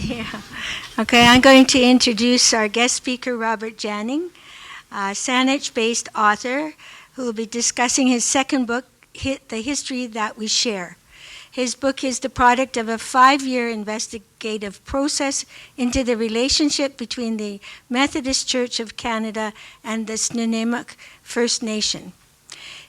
Yeah. Okay, I'm going to introduce our guest speaker, Robert Janning, a Saanich-based author who will be discussing his second book, The History That We Share. His book is the product of a 5-year investigative process into the relationship between the Methodist Church of Canada and the Snuneymuxw First Nation.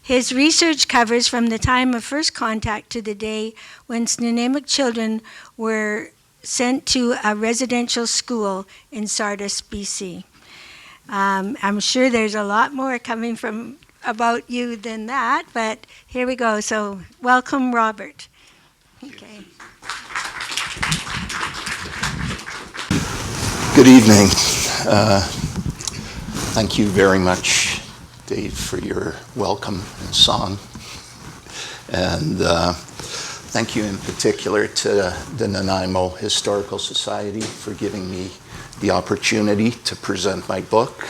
His research covers from the time of first contact to the day when Snuneymuxw children were sent to a residential school in Sardis, BC. I'm sure there's a lot more coming from about you than that, but here we go. So welcome, Robert. Okay. Good evening. Thank you very much, Dave, for your welcome and song. And thank you in particular to the Nanaimo Historical Society for giving me the opportunity to present my book.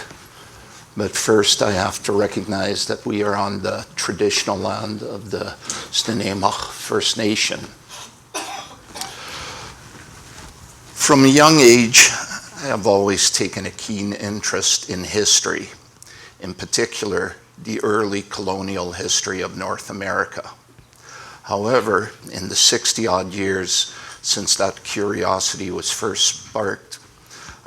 But first I have to recognize that we are on the traditional land of the Snuneymuxw First Nation. From a young age, I have always taken a keen interest in history, in particular the early colonial history of North America. However, in the 60-odd years since that curiosity was first sparked,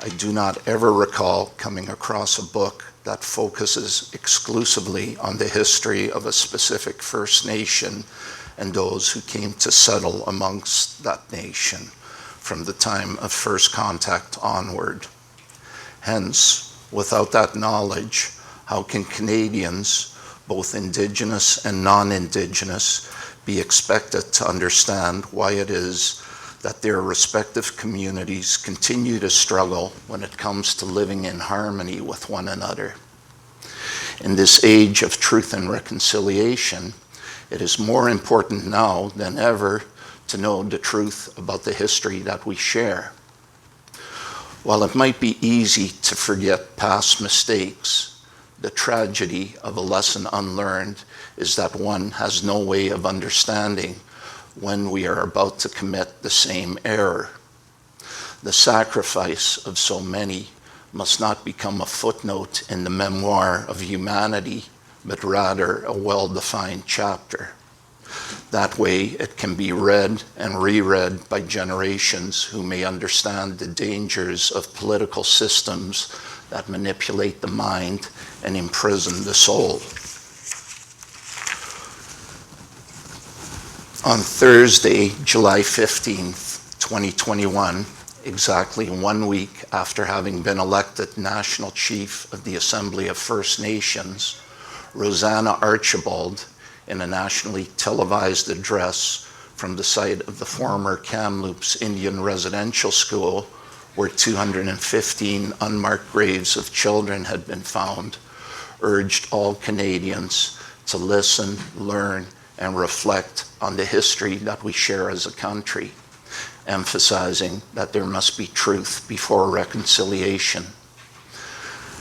I do not ever recall coming across a book that focuses exclusively on the history of a specific First Nation and those who came to settle amongst that nation from the time of first contact onward. Hence, without that knowledge, how can Canadians, both Indigenous and non-Indigenous, be expected to understand why it is that their respective communities continue to struggle when it comes to living in harmony with one another? In this age of truth and reconciliation, it is more important now than ever to know the truth about the history that we share. While it might be easy to forget past mistakes, the tragedy of a lesson unlearned is that one has no way of understanding when we are about to commit the same error. The sacrifice of so many must not become a footnote in the memoir of humanity, but rather a well-defined chapter. That way it can be read and reread by generations who may understand the dangers of political systems that manipulate the mind and imprison the soul. On Thursday, July 15th, 2021, exactly 1 week after having been elected National Chief of the Assembly of First Nations, Rosanna Archibald, in a nationally televised address from the site of the former Kamloops Indian Residential School, where 215 unmarked graves of children had been found, urged all Canadians to listen, learn, and reflect on the history that we share as a country, emphasizing that there must be truth before reconciliation.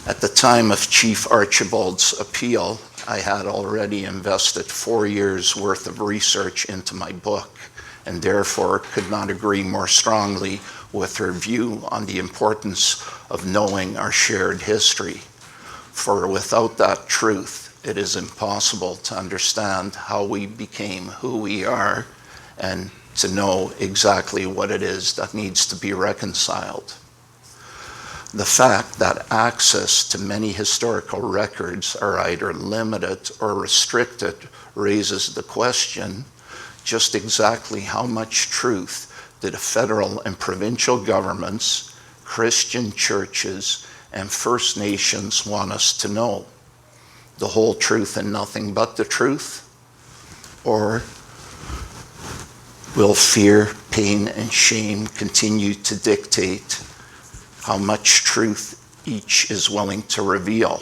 At the time of Chief Archibald's appeal, I had already invested 4 years' worth of research into my book, and therefore could not agree more strongly with her view on the importance of knowing our shared history. For without that truth, it is impossible to understand how we became who we are and to know exactly what it is that needs to be reconciled. The fact that access to many historical records are either limited or restricted raises the question, just exactly how much truth did the federal and provincial governments, Christian churches, and First Nations want us to know? The whole truth and nothing but the truth? Or will fear, pain, and shame continue to dictate how much truth each is willing to reveal?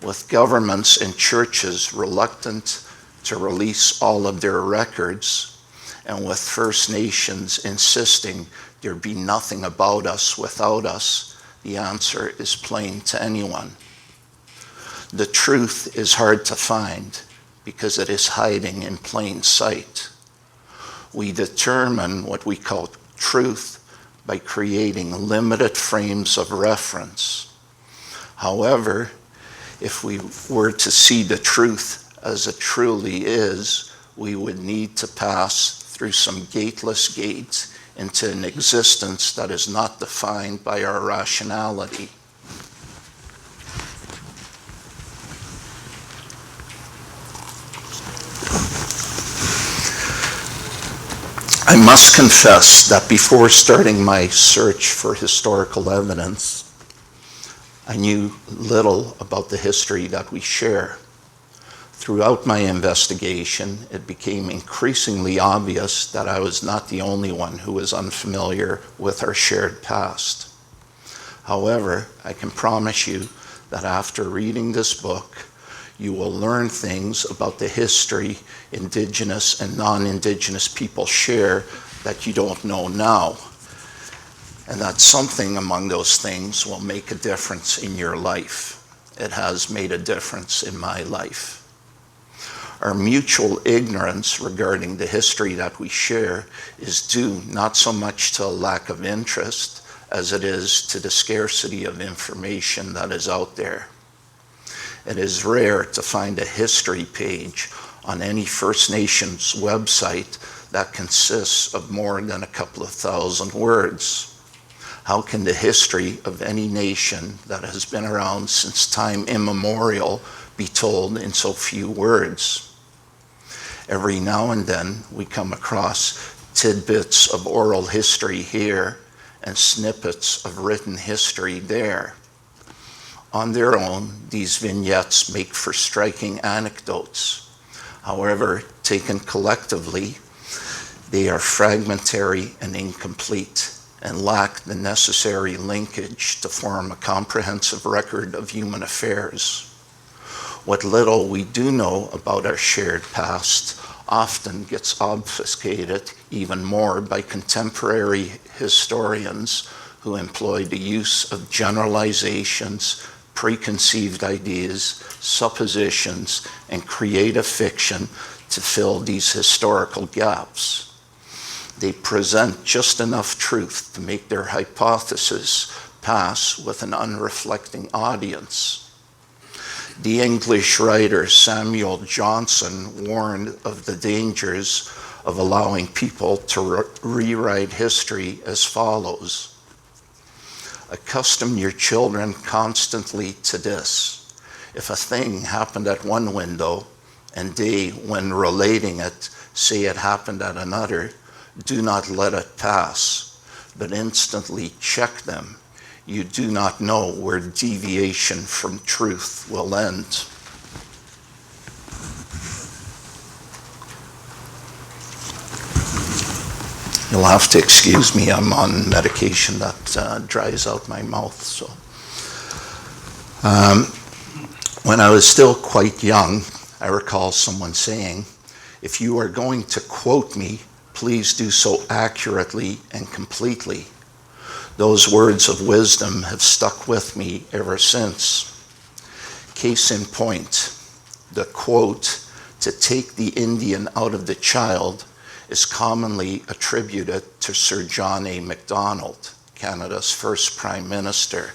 With governments and churches reluctant to release all of their records, and with First Nations insisting there be nothing about us without us, the answer is plain to anyone. The truth is hard to find because it is hiding in plain sight. We determine what we call truth by creating limited frames of reference. However, if we were to see the truth as it truly is, we would need to pass through some gateless gates into an existence that is not defined by our rationality. I must confess that before starting my search for historical evidence, I knew little about the history that we share. Throughout my investigation, it became increasingly obvious that I was not the only one who was unfamiliar with our shared past. However, I can promise you that after reading this book, you will learn things about the history Indigenous and non-Indigenous people share that you don't know now, and that something among those things will make a difference in your life. It has made a difference in my life. Our mutual ignorance regarding the history that we share is due not so much to a lack of interest as it is to the scarcity of information that is out there. It is rare to find a history page on any First Nations website that consists of more than a couple of thousand words. How can the history of any nation that has been around since time immemorial be told in so few words? Every now and then we come across tidbits of oral history here and snippets of written history there. On their own, these vignettes make for striking anecdotes. However, taken collectively, they are fragmentary and incomplete and lack the necessary linkage to form a comprehensive record of human affairs. What little we do know about our shared past often gets obfuscated even more by contemporary historians who employ the use of generalizations, preconceived ideas, suppositions, and creative fiction to fill these historical gaps. They present just enough truth to make their hypothesis pass with an unreflecting audience. The English writer Samuel Johnson warned of the dangers of allowing people to rewrite history as follows. Accustom your children constantly to this. If a thing happened at one window and they, when relating it, say it happened at another, do not let it pass, but instantly check them. You do not know where deviation from truth will end. You'll have to excuse me, I'm on medication that dries out my mouth. So, when I was still quite young, I recall someone saying, if you are going to quote me, please do so accurately and completely. Those words of wisdom have stuck with me ever since. Case in point, the quote, "to take the Indian out of the child," is commonly attributed to Sir John A. Macdonald, Canada's first Prime Minister,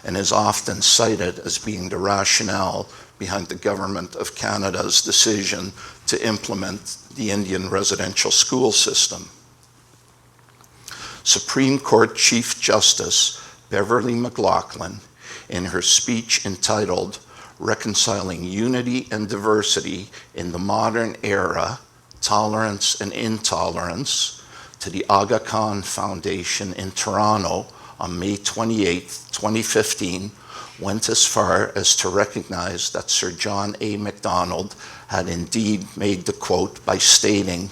and is often cited as being the rationale behind the Government of Canada's decision to implement the Indian residential school system. Supreme Court Chief Justice Beverly McLachlin, in her speech entitled "Reconciling Unity and Diversity in the Modern Era, Tolerance and Intolerance," to the Aga Khan Foundation in Toronto on May 28, 2015, went as far as to recognize that Sir John A. Macdonald had indeed made the quote by stating,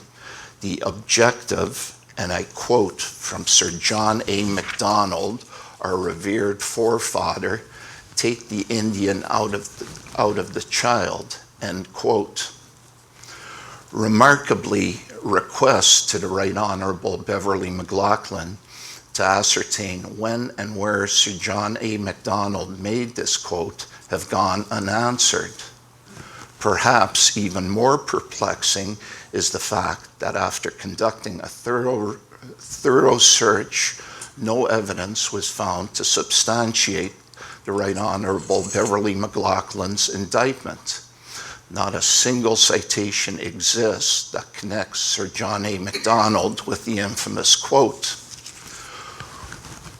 "The objective," and I quote from Sir John A. Macdonald, our revered forefather, "take the Indian out of the child," end quote. Remarkably, requests to the Right Honourable Beverly McLachlin to ascertain when and where Sir John A. Macdonald made this quote have gone unanswered. Perhaps even more perplexing is the fact that after conducting a thorough search no evidence was found to substantiate the Right Honorable Beverly McLaughlin's indictment. Not a single citation exists that connects Sir John A. Macdonald with the infamous quote.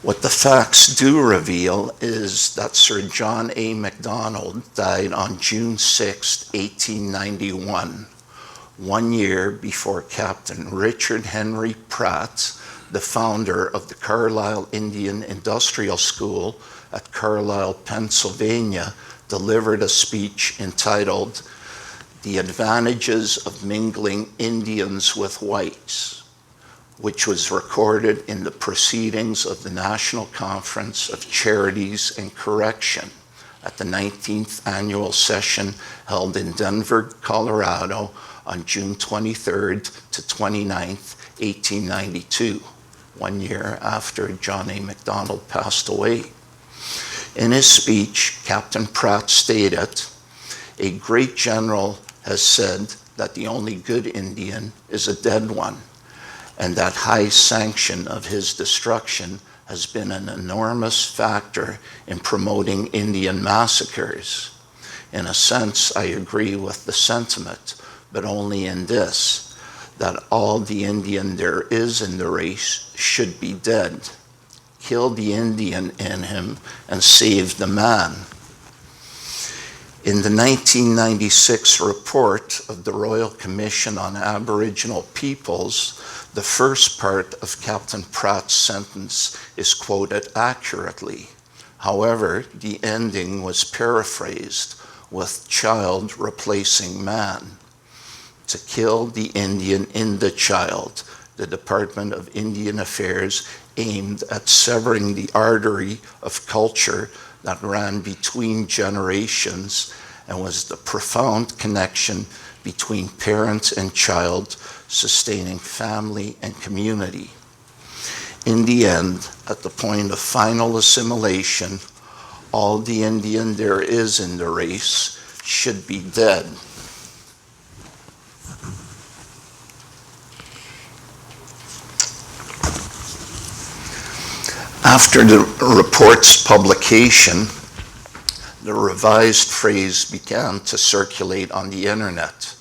What the facts do reveal is that Sir John A. Macdonald died on June 6, 1891, 1 year before Captain Richard Henry Pratt, the founder of the Carlisle Indian Industrial School at Carlisle, Pennsylvania, delivered a speech entitled "The Advantages of Mingling Indians with Whites," which was recorded in the proceedings of the National Conference of Charities and Correction at the 19th annual session held in Denver, Colorado on June 23rd to 29th, 1892, 1 year after John A. Macdonald passed away. In his speech, Captain Pratt stated, "A great general has said that the only good Indian is a dead one, and that high sanction of his destruction has been an enormous factor in promoting Indian massacres. In a sense, I agree with the sentiment, but only in this, that all the Indian there is in the race should be dead. Kill the Indian in him and save the man." In the 1996 report of the Royal Commission on Aboriginal Peoples, the first part of Captain Pratt's sentence is quoted accurately. However, the ending was paraphrased, with child replacing man. To kill the Indian in the child, the Department of Indian Affairs aimed at severing the artery of culture that ran between generations and was the profound connection between parent and child, sustaining family and community. In the end, at the point of final assimilation, all the Indian there is in the race should be dead. After the report's publication, the revised phrase began to circulate on the internet,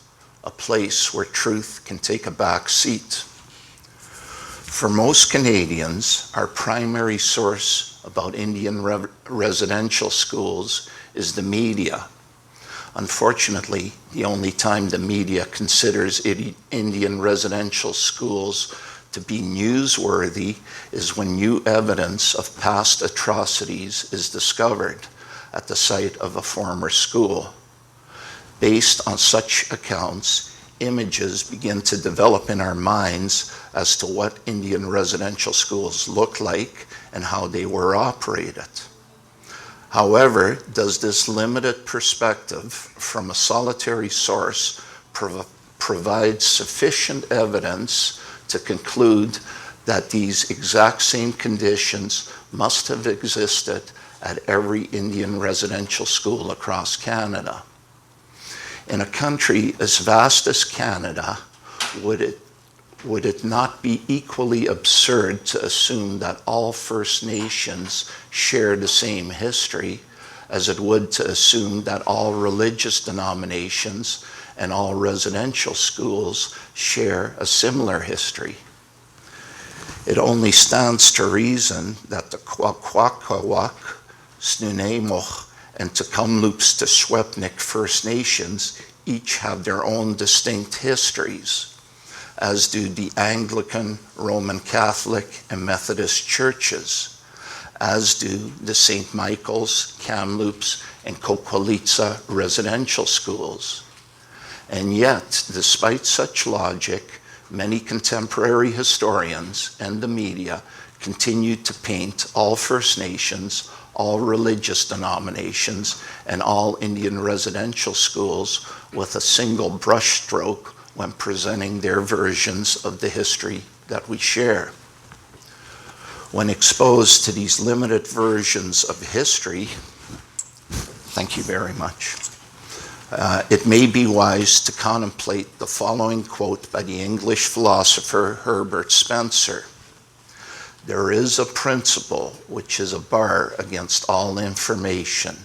a place where truth can take a back seat. For most Canadians, our primary source about Indian residential schools is the media. Unfortunately, the only time the media considers Indian residential schools to be newsworthy is when new evidence of past atrocities is discovered at the site of a former school. Based on such accounts, images begin to develop in our minds as to what Indian residential schools look like and how they were operated. However, does this limited perspective from a solitary source provide sufficient evidence to conclude that these exact same conditions must have existed at every Indian residential school across Canada? In a country as vast as Canada, would it not be equally absurd to assume that all First Nations share the same history as it would to assume that all religious denominations and all residential schools share a similar history? It only stands to reason that the Kwakwaka'wakw, Snuneymuxw, and Tk'emlúps First Nations each have their own distinct histories, as do the Anglican, Roman Catholic, and Methodist churches, as do the St. Michael's, Kamloops, and Coquitlam residential schools. And yet, despite such logic, many contemporary historians and the media continue to paint all First Nations, all religious denominations, and all Indian residential schools with a single brushstroke when presenting their versions of the history that we share. When exposed to these limited versions of history, thank you very much, it may be wise to contemplate the following quote by the English philosopher Herbert Spencer. There is a principle which is a bar against all information,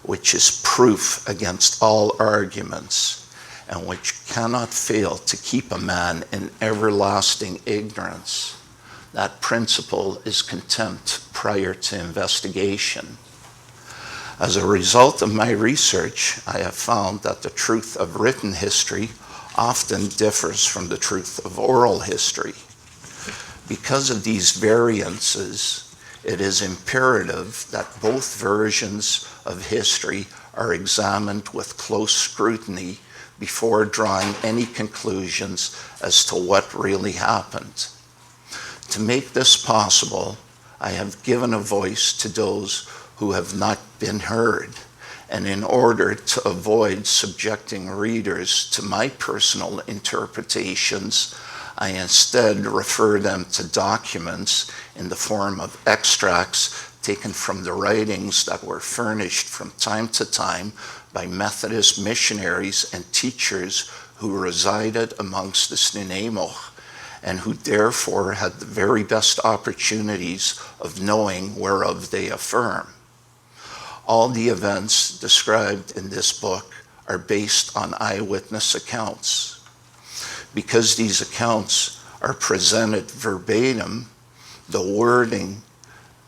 which is proof against all arguments, and which cannot fail to keep a man in everlasting ignorance. That principle is contempt prior to investigation. As a result of my research, I have found that the truth of written history often differs from the truth of oral history. Because of these variances, it is imperative that both versions of history are examined with close scrutiny before drawing any conclusions as to what really happened. To make this possible, I have given a voice to those who have not been heard, and in order to avoid subjecting readers to my personal interpretations, I instead refer them to documents in the form of extracts taken from the writings that were furnished from time to time by Methodist missionaries and teachers who resided amongst the Snuneymuxw, and who therefore had the very best opportunities of knowing whereof they affirm. All the events described in this book are based on eyewitness accounts. Because these accounts are presented verbatim, the wording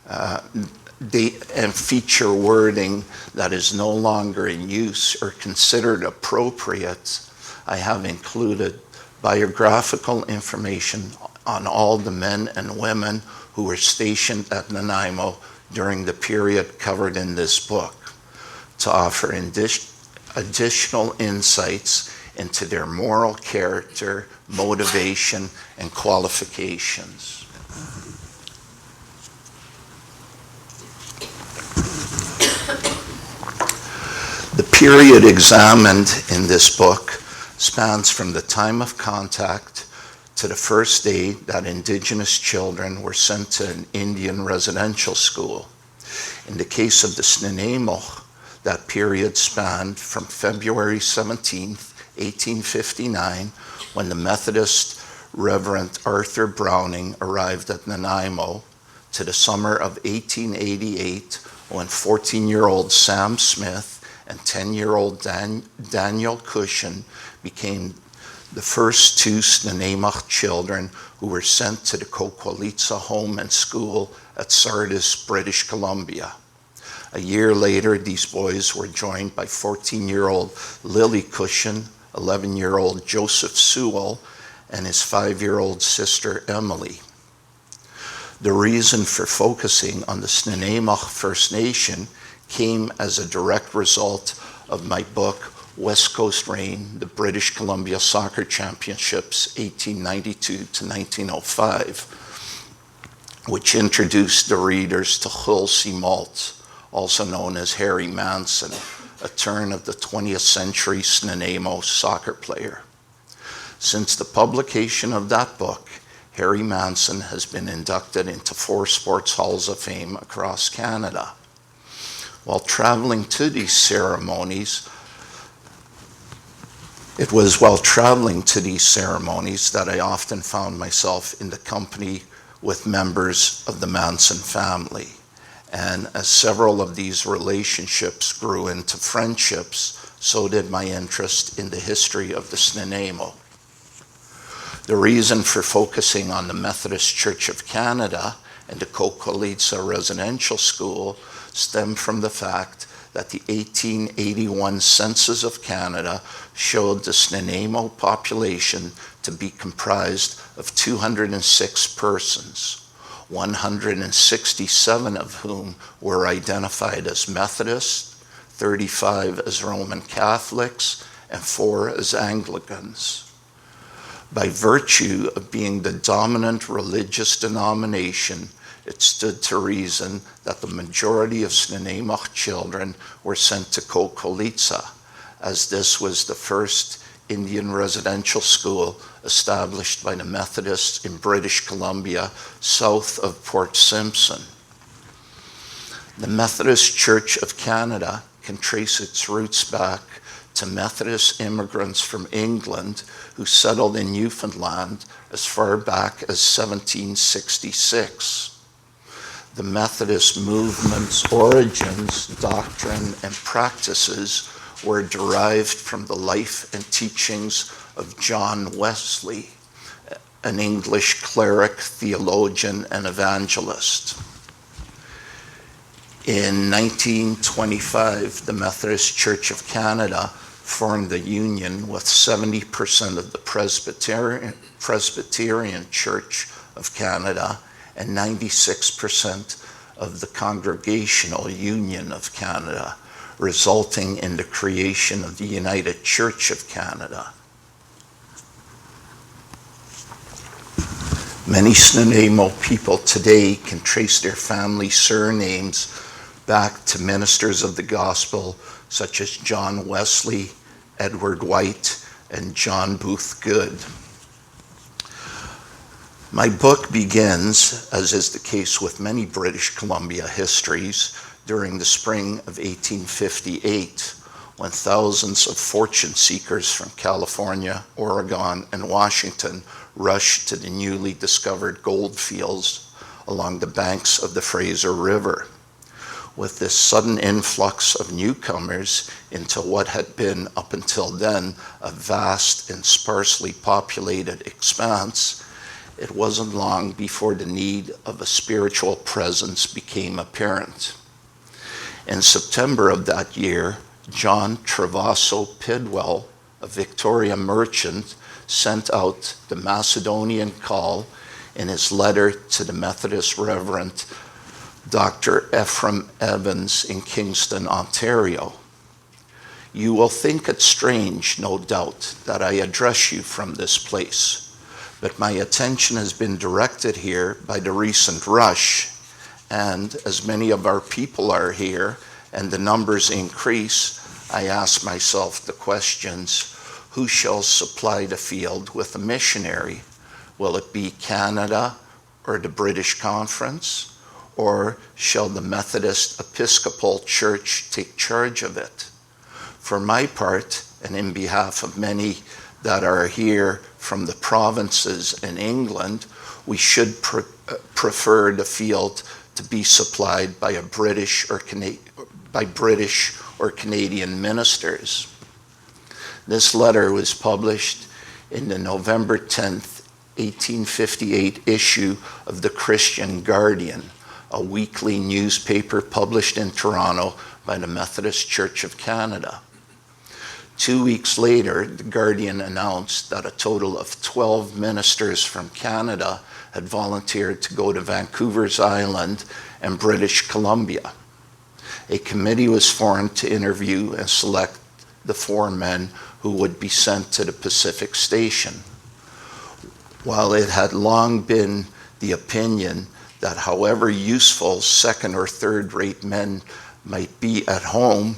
and feature wording that is no longer in use or considered appropriate, I have included biographical information on all the men and women who were stationed at Nanaimo during the period covered in this book, to offer additional insights into their moral character, motivation, and qualifications. The period examined in this book spans from the time of contact to the first day that Indigenous children were sent to an Indian residential school. In the case of the Snuneymuxw, that period spanned from February 17th, 1859, when the Methodist Reverend Arthur Browning arrived at Nanaimo, to the summer of 1888, when 14-year-old Sam Smith and 10-year-old Daniel Cushion became the first two Snuneymuxw children who were sent to the Coqualitza home and school at Sardis, British Columbia. A year later, these boys were joined by 14-year-old Lily Cushion, 11-year-old Joseph Sewell, and his 5-year-old sister Emily. The reason for focusing on the Snuneymuxw First Nation came as a direct result of my book, West Coast Reign, the British Columbia Soccer Championships, 1892 to 1905, which introduced the readers to Hulsey Maltz, also known as Harry Manson, a turn of the 20th century Snuneymuxw soccer player. Since the publication of that book, Harry Manson has been inducted into 4 sports halls of fame across Canada. While traveling to these ceremonies, it was while traveling to these ceremonies that I often found myself in the company with members of the Manson family. And as several of these relationships grew into friendships, so did my interest in the history of the Snuneymuxw. The reason for focusing on the Methodist Church of Canada and the Coqualitza Residential School stemmed from the fact that the 1881 census of Canada showed the Snuneymuxw population to be comprised of 206 persons, 167 of whom were identified as Methodists, 35 as Roman Catholics, and 4 as Anglicans. By virtue of being the dominant religious denomination, it stood to reason that the majority of Snuneymuxw children were sent to Coqualitza, as this was the first Indian residential school established by the Methodists in British Columbia, south of Port Simpson. The Methodist Church of Canada can trace its roots back to Methodist immigrants from England who settled in Newfoundland as far back as 1766. The Methodist movement's origins, doctrine, and practices were derived from the life and teachings of John Wesley, an English cleric, theologian, and evangelist. In 1925, the Methodist Church of Canada formed a union with 70% of the Presbyterian Church of Canada and 96% of the Congregational Union of Canada, resulting in the creation of the United Church of Canada. Many Snuneymuxw people today can trace their family surnames back to ministers of the gospel such as John Wesley, Edward White, and John Booth Good. My book begins, as is the case with many British Columbia histories, during the spring of 1858, when thousands of fortune seekers from California, Oregon, and Washington rushed to the newly discovered gold fields along the banks of the Fraser River. With this sudden influx of newcomers into what had been, up until then, a vast and sparsely populated expanse, it wasn't long before the need of a spiritual presence became apparent. In September of that year, John Travasso Pidwell, a Victoria merchant, sent out the Macedonian call in his letter to the Methodist Reverend Dr. Ephraim Evans in Kingston, Ontario. You will think it strange, no doubt, that I address you from this place, but my attention has been directed here by the recent rush, and as many of our people are here and the numbers increase, I ask myself the questions: who shall supply the field with a missionary? Will it be Canada or the British Conference? Or shall the Methodist Episcopal Church take charge of it? For my part, and in behalf of many that are here from the provinces in England, we should prefer the field to be supplied by British or Canadian ministers. This letter was published in the November 10th, 1858 issue of the Christian Guardian, a weekly newspaper published in Toronto by the Methodist Church of Canada. 2 weeks later, the Guardian announced that a total of 12 ministers from Canada had volunteered to go to Vancouver's Island and British Columbia. A committee was formed to interview and select the 4 men who would be sent to the Pacific Station. While it had long been the opinion that however useful second or third rate men might be at home,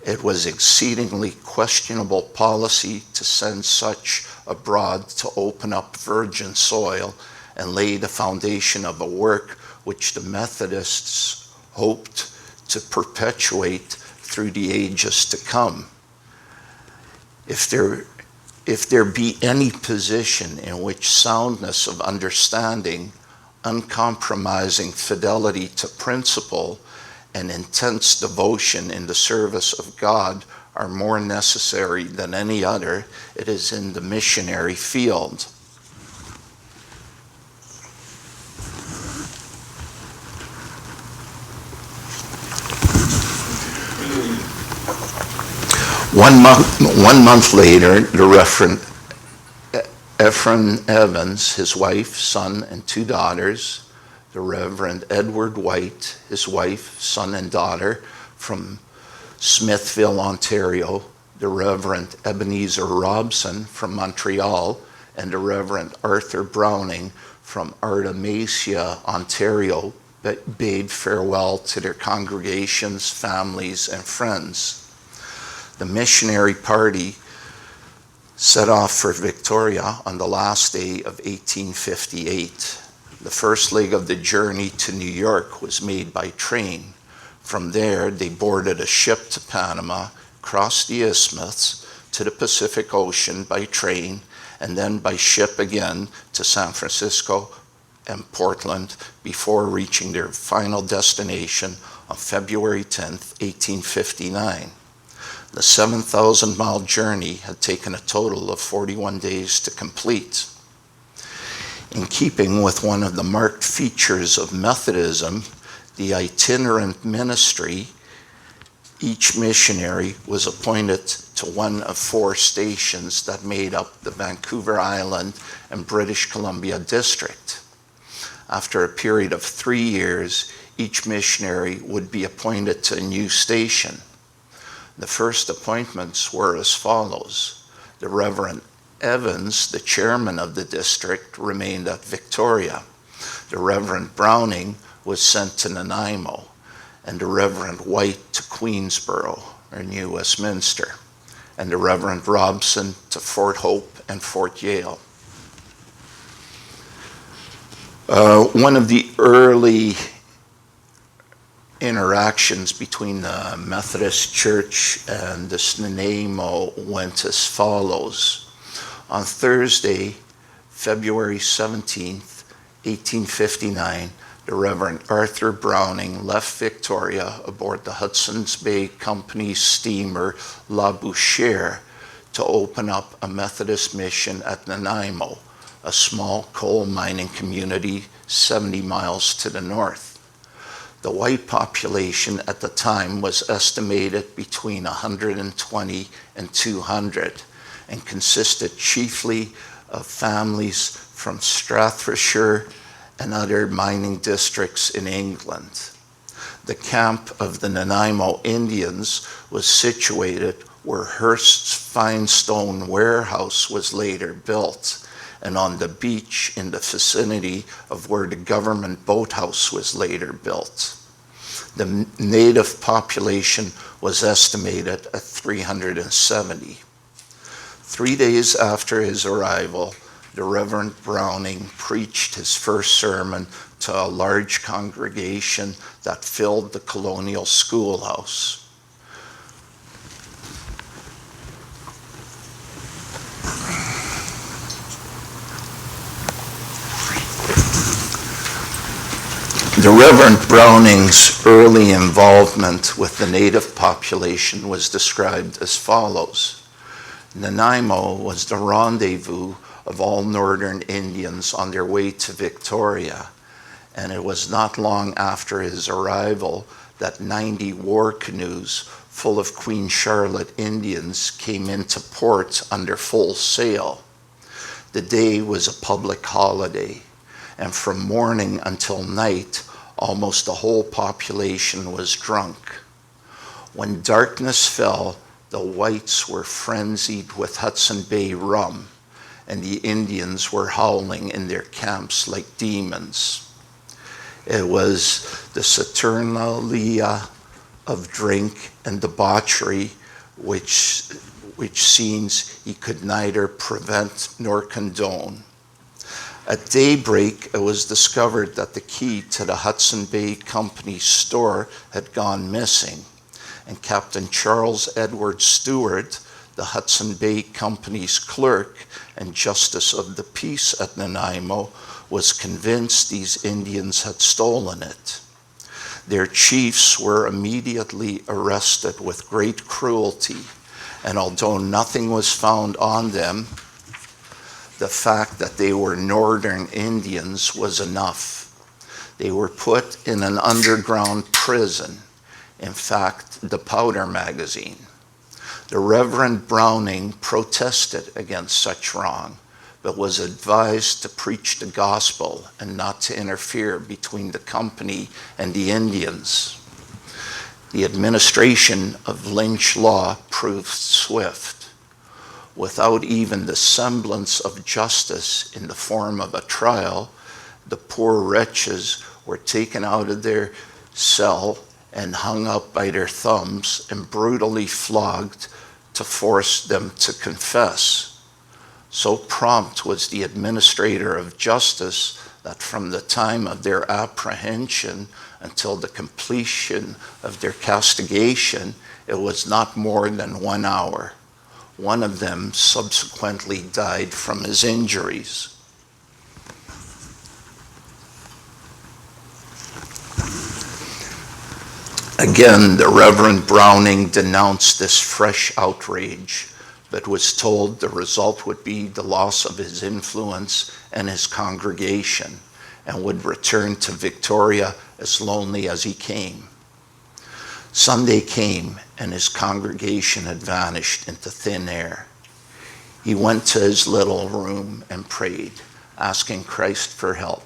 it was exceedingly questionable policy to send such abroad to open up virgin soil and lay the foundation of a work which the Methodists hoped to perpetuate through the ages to come. If there be any position in which soundness of understanding, uncompromising fidelity to principle, and intense devotion in the service of God are more necessary than any other, it is in the missionary field. One month later, the Reverend Ephraim Evans, his wife, son, and 2 daughters, the Reverend Edward White, his wife, son, and daughter from Smithville, Ontario, the Reverend Ebenezer Robson from Montreal, and the Reverend Arthur Browning from Artemisia, Ontario, bade farewell to their congregations, families, and friends. The missionary party set off for Victoria on the last day of 1858. The first leg of the journey to New York was made by train. From there, they boarded a ship to Panama, crossed the isthmus, to the Pacific Ocean by train and then by ship again to San Francisco and Portland before reaching their final destination on February 10th, 1859. The 7,000-mile journey had taken a total of 41 days to complete. In keeping with one of the marked features of Methodism, the itinerant ministry, each missionary was appointed to one of 4 stations that made up the Vancouver Island and British Columbia district. After a period of 3 years, each missionary would be appointed to a new station. The first appointments were as follows. The Reverend Evans, the chairman of the district, remained at Victoria. The Reverend Browning was sent to Nanaimo, and the Reverend White to Queensborough, or New Westminster, and the Reverend Robson to Fort Hope and Fort Yale. One of the early interactions between the Methodist Church and the Snuneymuxw went as follows. On Thursday, February 17th, 1859, the Reverend Arthur Browning left Victoria aboard the Hudson's Bay Company's steamer La Bouchère to open up a Methodist mission at Nanaimo, a small coal mining community 70 miles to the north. The white population at the time was estimated between 120 and 200 and consisted chiefly of families from Strathfordshire and other mining districts in England. The camp of the Nanaimo Indians was situated where Hearst's fine stone warehouse was later built, and on the beach in the vicinity of where the government boathouse was later built. The native population was estimated at 370. 3 days after his arrival, the Reverend Browning preached his first sermon to a large congregation that filled the colonial schoolhouse. The Reverend Browning's early involvement with the native population was described as follows. Nanaimo was the rendezvous of all northern Indians on their way to Victoria, and it was not long after his arrival that 90 war canoes full of Queen Charlotte Indians came into port under full sail. The day was a public holiday, and from morning until night, almost the whole population was drunk. When darkness fell, the whites were frenzied with Hudson Bay rum, and the Indians were howling in their camps like demons. It was the saturnalia of drink and debauchery, which scenes he could neither prevent nor condone. At daybreak, it was discovered that the key to the Hudson Bay Company's store had gone missing, and Captain Charles Edward Stewart, the Hudson Bay Company's clerk and justice of the peace at Nanaimo, was convinced these Indians had stolen it. Their chiefs were immediately arrested with great cruelty, and although nothing was found on them, the fact that they were Northern Indians was enough. They were put in an underground prison, in fact, the Powder Magazine. The Reverend Browning protested against such wrong, but was advised to preach the gospel and not to interfere between the company and the Indians. The administration of lynch law proved swift. Without even the semblance of justice in the form of a trial, the poor wretches were taken out of their cell and hung up by their thumbs and brutally flogged to force them to confess. So prompt was the administrator of justice that from the time of their apprehension until the completion of their castigation, it was not more than 1 hour. One of them subsequently died from his injuries. Again, the Reverend Browning denounced this fresh outrage, but was told the result would be the loss of his influence and his congregation, and would return to Victoria as lonely as he came. Sunday came, and his congregation had vanished into thin air. He went to his little room and prayed, asking Christ for help.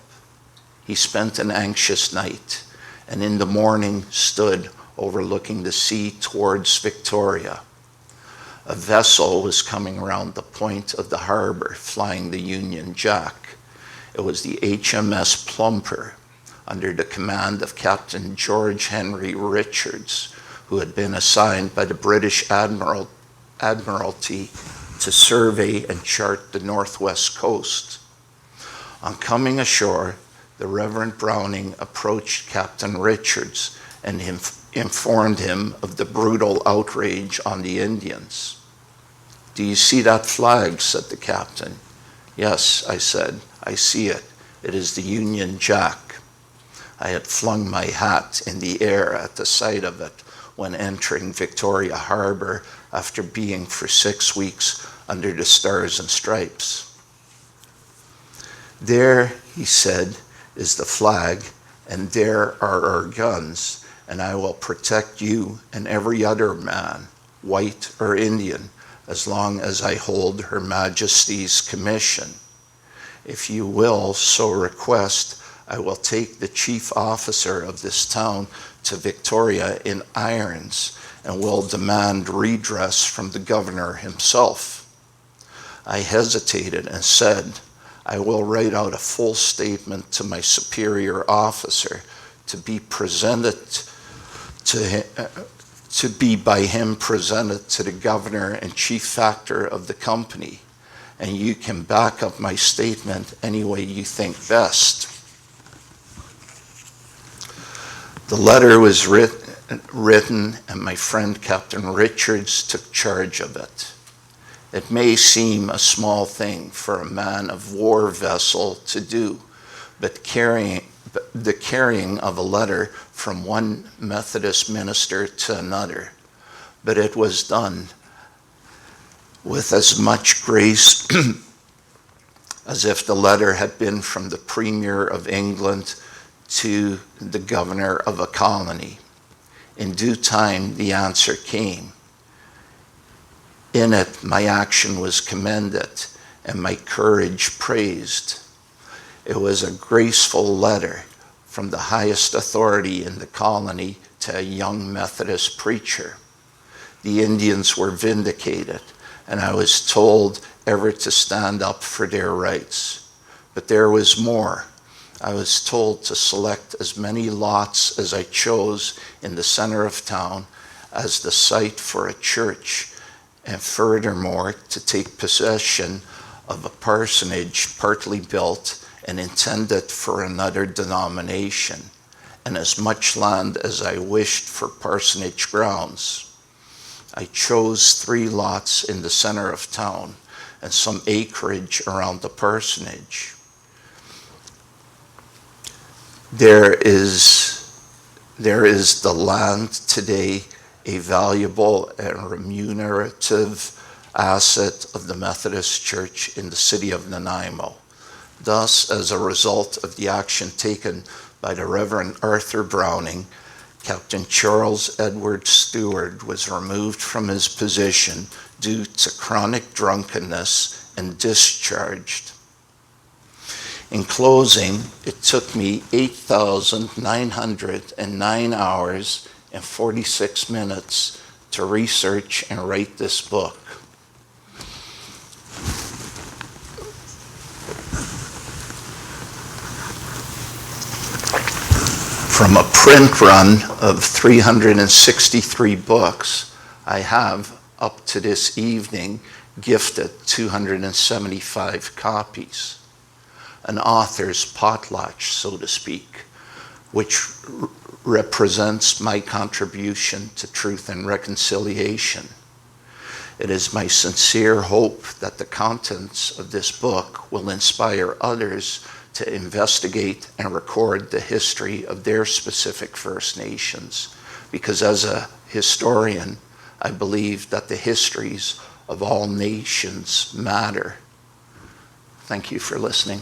He spent an anxious night, and in the morning stood overlooking the sea towards Victoria. A vessel was coming around the point of the harbor, flying the Union Jack. It was the HMS Plumper, under the command of Captain George Henry Richards, who had been assigned by the British Admiralty to survey and chart the northwest coast. On coming ashore, the Reverend Browning approached Captain Richards and informed him of the brutal outrage on the Indians. "Do you see that flag?" said the captain. "Yes," I said, "I see it. It is the Union Jack." I had flung my hat in the air at the sight of it when entering Victoria Harbor after being for 6 weeks under the Stars and Stripes. "There," he said, "is the flag, and there are our guns, and I will protect you and every other man, white or Indian, as long as I hold Her Majesty's commission. If you will so request, I will take the chief officer of this town to Victoria in irons and will demand redress from the governor himself." I hesitated and said, "I will write out a full statement to my superior officer to be by him presented to the governor and chief factor of the company, and you can back up my statement any way you think best." The letter was written, and my friend Captain Richards took charge of it. It may seem a small thing for a man of war vessel to do, but the carrying of a letter from one Methodist minister to another, but it was done with as much grace as if the letter had been from the Premier of England to the governor of a colony. In due time, the answer came. In it, my action was commended and my courage praised. It was a graceful letter from the highest authority in the colony to a young Methodist preacher. The Indians were vindicated, and I was told ever to stand up for their rights. But there was more. I was told to select as many lots as I chose in the center of town as the site for a church, and furthermore to take possession of a parsonage partly built and intended for another denomination, and as much land as I wished for parsonage grounds. I chose 3 lots in the center of town and some acreage around the parsonage. There is the land today, a valuable and remunerative asset of the Methodist Church in the city of Nanaimo. Thus, as a result of the action taken by the Reverend Arthur Browning, Captain Charles Edward Stewart was removed from his position due to chronic drunkenness and discharged. In closing, it took me 8,909 hours and 46 minutes to research and write this book. From a print run of 363 books, I have, up to this evening, gifted 275 copies. An author's potlatch, so to speak, which represents my contribution to truth and reconciliation. It is my sincere hope that the contents of this book will inspire others to investigate and record the history of their specific First Nations, because as a historian, I believe that the histories of all nations matter. Thank you for listening.